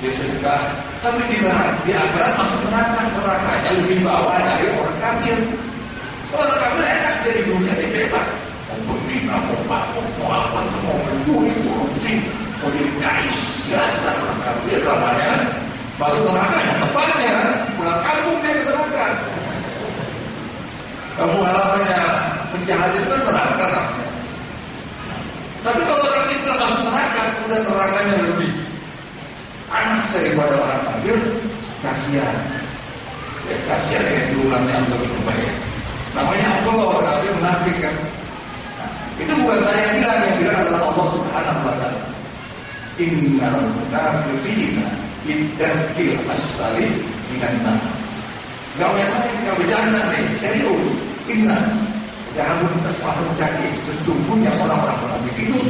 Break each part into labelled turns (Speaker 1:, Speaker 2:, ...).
Speaker 1: dia sedekah, tapi di akhirat masuk nerakanya lebih bawah dari orang kafir. Orang kafir enak dari dunia dia bebas, mau berzina, mau mabuk, mau apa, mau mencuri, korupsi, mau jadi kais, ya, orang kafir namanya masuk neraka yang tepatnya pulang kampung dia ke neraka. Kamu halamannya penjahat itu kan neraka namanya. Tapi kalau orang Islam masuk neraka, kemudian nerakanya lebih panas daripada orang kafir, kasihan. Ya, kasihan yang diulangnya yang lebih baik. Namanya Allah orang kafir munafik kan. Nah, itu bukan saya yang bilang adalah Allah Subhanahu wa taala. Innal munafiqina iddarkil asfali minan nar. Gak main-main, gak bercanda nih, serius. Inna jangan paham kaki. Sesungguhnya orang-orang munafik itu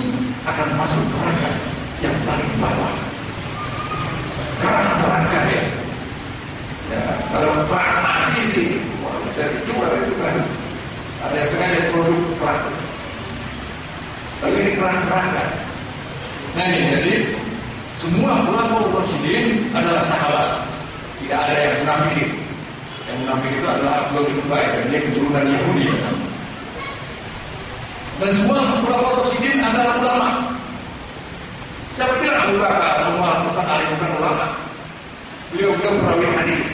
Speaker 1: akan masuk neraka yang paling bawah. Karena neraka ya. Ya, kalau farmasi ini, wah bisa dijual itu kan. Ada yang sengaja produk kerak. Tapi ini kerak neraka. Nah ini jadi semua ulama Rasulullah adalah sahabat. Tidak ada yang munafik. Yang munafik itu adalah Abdullah bin Ubay dan dia keturunan Yahudi. Dan semua ulama Rasulullah adalah ulama. Siapa bilang Abu Bakar, Umar, Utsman, Ali bukan ulama? Beliau perawi hadis.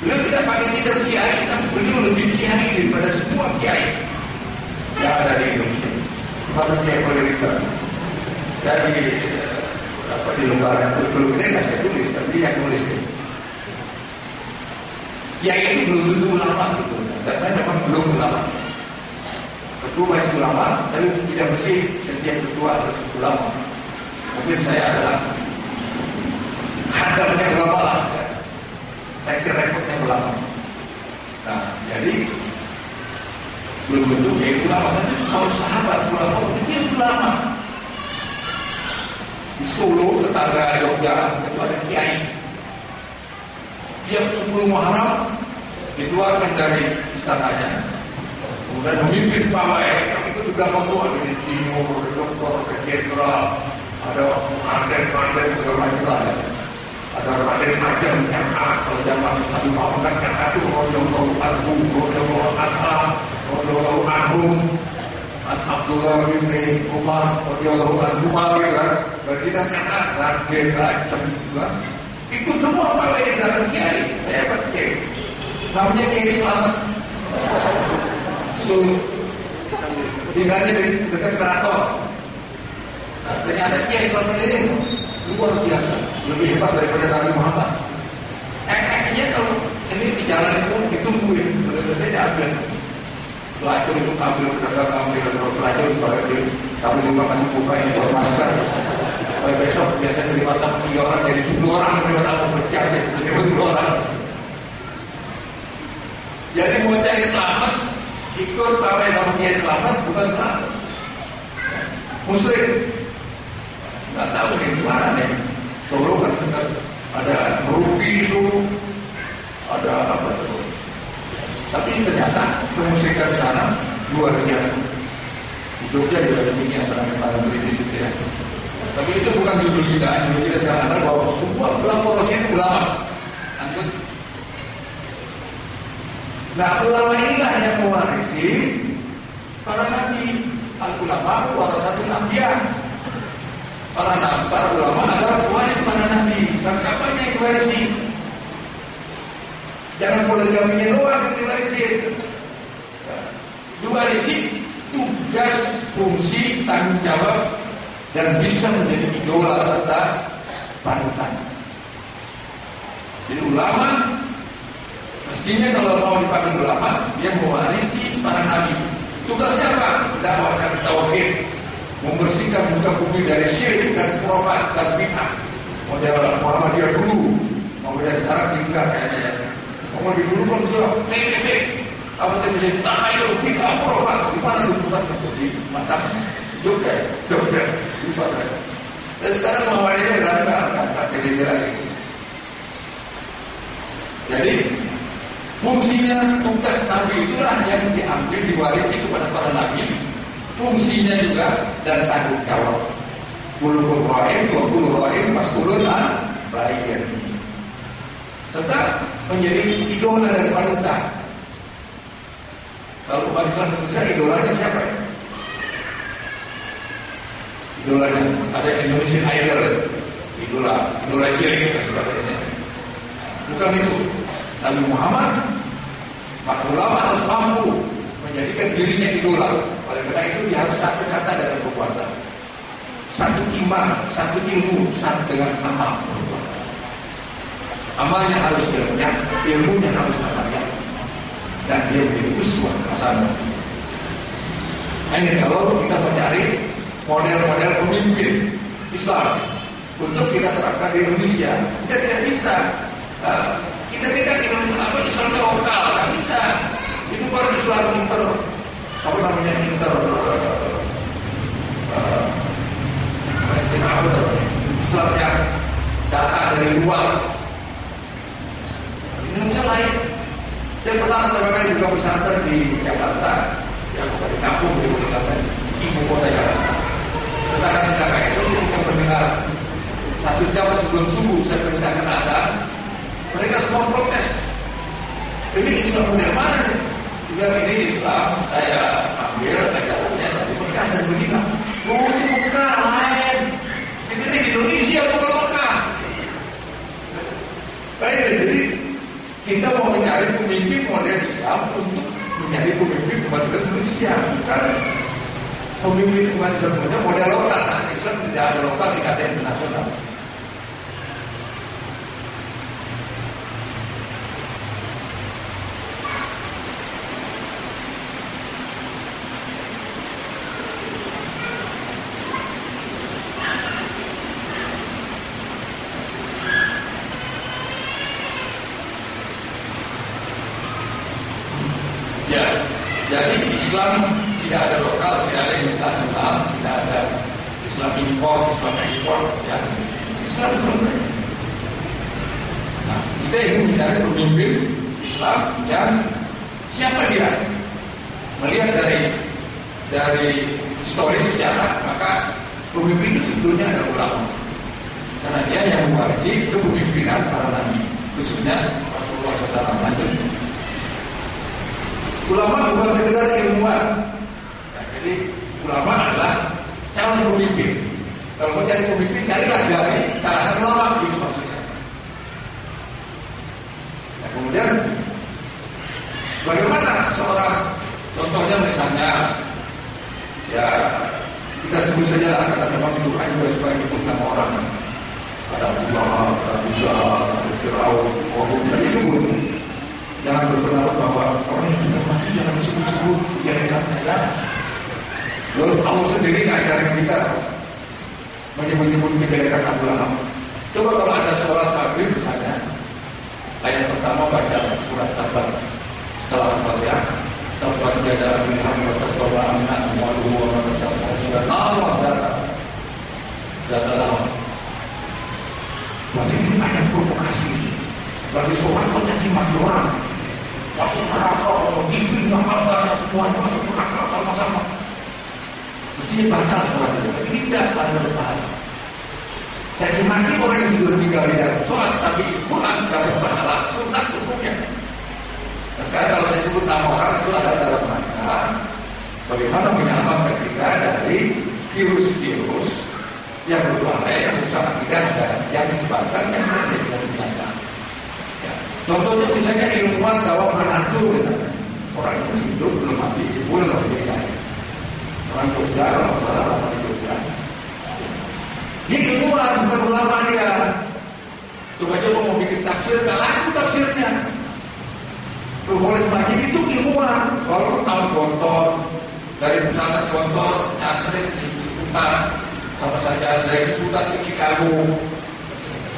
Speaker 1: Beliau tidak pakai titel kiai, tapi beliau lebih kiai daripada semua kiai yang ada di Indonesia. Termasuk kiai Politika. Jadi apa di lembaran kurikulum ini nggak saya tulis, tapi yang nulis ini. Kiai itu belum tentu ulama gitu. Dan saya memang belum ulama. Ketua masih ulama, tapi tidak mesti setiap ketua harus ulama. Mungkin saya adalah hadarnya ulama lah. Seksi rekodnya ulama. Nah, jadi belum tentu kiai ulama. Kalau sahabat ulama itu dia ulama. Di Solo, tetangga Jogja, itu ada kiai. Dia 10 Muharram dikeluarkan dari istananya, kemudian memimpin pawai. Itu juga membuat di Cino, ada dokter, ada jenderal, ada kanten segala macam. Ada raden macam yang kalau zaman Nabi Muhammad kan itu Rasulullah Agung, Rasulullah Atta, Rasulullah Agung, Abdullah bin Umar, Rasulullah Agung, kan? Berarti kan raden macam juga. Ikut semua pawai di dalam kiai. Saya pakai. Namanya Kiai Selamat. So, tinggalnya di dekat keraton. Nah, ternyata Kiai Selamat ini luar biasa, lebih hebat daripada Nabi Muhammad. Kayaknya kalau ini di jalan itu ditungguin, sudah selesai diambil. Pelacur itu ambil pedagang, ambil pelacur tapi lupa kasih buka yang buat masker. Besok biasa terima tamu 3 orang jadi 10 orang terima tamu bercanda jadi 10 orang. Jadi mau cari selamat ikut sampai sama Kiai Selamat bukan selamat. Musyrik. Nggak tahu di mana nih. Solo kan ada rupi itu, ada apa itu. Tapi ternyata kemusyrikan sana luar biasa. Jogja juga demikian para British itu ya. Tapi itu bukan judul kita sekarang ada bahwa semua ulama Rasul itu ulama. Lanjut. Nah, ulama inilah yang mewarisi para nabi. Al-ulama warasatul anbiya. Para ulama adalah pewaris para nabi. Dan kapannya yang diwarisi? Jangan poligaminya doang yang diwarisi. Diwarisi tugas, fungsi, tanggung jawab dan bisa menjadi idola serta panutan. Jadi ulama mestinya kalau mau dipanggil ulama, dia mewarisi para nabi. Tugasnya apa? Dakwahkan tauhid, membersihkan muka bumi dari syirik dan khurafat dan bid'ah. Model Muhammadiyah dulu, Muhammadiyah sekarang singkat kayaknya. Muhammadiyah dulu kan dia TBC, apa TBC? Takhayul bid'ah khurafat. Di mana tuh pusatnya? Di Mantap. Jogja. Dan sekarang Muhammadiyah berangkat TBC lagi. Jadi fungsinya tugas Nabi itulah yang diambil diwarisi kepada para Nabi. Fungsinya juga dan tanggung jawab. Bulughul Ghaib, 20 Ghaib, Mas'ulun Baik. Tetap menjadi idola dan panutan. Kalau umat Islam Indonesia, idolanya siapa ya? Idolanya ada Indonesian Idol, idola cilik katanya. Bukan itu. Nabi Muhammad, maka ulama harus mampu menjadikan dirinya idola. Oleh karena itu dia harus satu kata dengan kekuatan, satu iman, satu ilmu, satu dengan amal. Amalnya harus ilmunya, ilmunya harus amalnya, dan dia menjadi uswah hasanah. Ini kalau kita mencari model-model pemimpin Islam untuk kita terapkan di Indonesia, kita tidak bisa. Kita tidak Islam lokal, tidak bisa. Itu baru Islam Islam yang datang dari luar. Indonesia lain. Saya pertama kali juga pesantren di Jakarta, yang di kampung di ibu kota Jakarta. Tetangga-tetangga itu ketika mendengar 1 jam sebelum subuh saya perintahkan azan, mereka semua protes. Ini Islam model mana nih? Sudah ini Islam, saya ambil ajarannya, tapi Mekah dan Madinah. Oh, ini Mekah lain. Ini di Indonesia bukan Mekah. Baik, jadi kita mau mencari pemimpin model Islam untuk menjadi pemimpin umat Indonesia, bukan pemimpin umat Indonesia model lokal. Nah, Islam tidak ada lokal, tidak ada internasional. Jadi Islam tidak ada lokal, tidak ada internasional, tidak ada Islam impor, Islam ekspor, ya. Islam semuanya. Nah, kita ingin mencari pemimpin Islam yang siapa dia? Melihat dari historis sejarah, maka pemimpin itu sebetulnya adalah ulama. Karena dia yang mewarisi kepemimpinan para nabi, khususnya Rasulullah SAW. Ulama bukan sekedar ilmuwan. Nah, jadi ulama adalah calon pemimpin. Kalau mau cari pemimpin, carilah dari kalangan ulama, itu maksudnya. Nah, kemudian bagaimana seorang, contohnya misalnya, ya kita sebut saja lah, karena memang itu hanya juga supaya nyebut nama orang. Ada ulama, ada Musa, ada Fir'aun, kita disebut. Jangan berpendapat bahwa orang yang sudah mati jangan disebut-sebut, jangan ya. Lalu Allah sendiri ngajarin kita menyebut-nyebut kejelekan Abu Lahab. Coba kalau ada sholat maghrib misalnya, ayat pertama baca surat Tabar setelah Al-Fatihah, Tabar jada Abu Lahab wa tabba amna amwaluhu wa ma kasaba surat Allah data Lahab. Berarti ini ada provokasi bagi seorang mencaci maki orang, masuk neraka, istrinya, hartanya, semuanya masuk neraka sama-sama. Mestinya batal sholat itu. Ini tidak pada berpahala. Caci maki orang yang sudah meninggal di dalam sholat, tapi Quran dapat berpahala, sunat hukumnya. Nah, sekarang kalau saya sebut nama orang itu ada dalam rangka bagaimana menyelamatkan kita dari virus-virus yang berbahaya, yang rusak akidah dan yang disebabkan yang tidak bisa. Contohnya misalnya ilmuwan dakwah berhantu, orang itu hidup belum mati, boleh lebih baik. Orang Jogja, orang salah orang Jogja. Dia ilmuwan, bukan ulama dia. Coba-coba mau bikin tafsir, gak laku tafsirnya. Ruholis Majid itu ilmuwan, walaupun tahu Gontor, dari pesantren Gontor, nyantrin di Ciputat, sama saja dari Ciputat ke Chicago,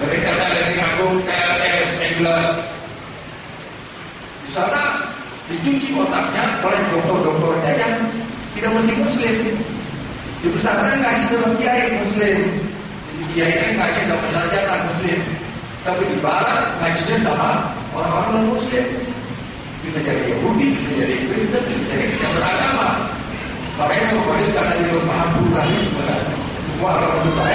Speaker 1: dari Chicago ke LS Angeles. Di sana dicuci otaknya oleh dokter-dokternya yang tidak mesti muslim. Di pesantren ngaji sama kiai muslim, di kiai kan ngaji sama sarjana muslim. Tapi di barat ngajinya sama orang-orang non muslim. Bisa jadi Yahudi, bisa jadi Kristen, bisa jadi tidak beragama. Makanya kalau karena dia paham pluralisme, warahmatullahi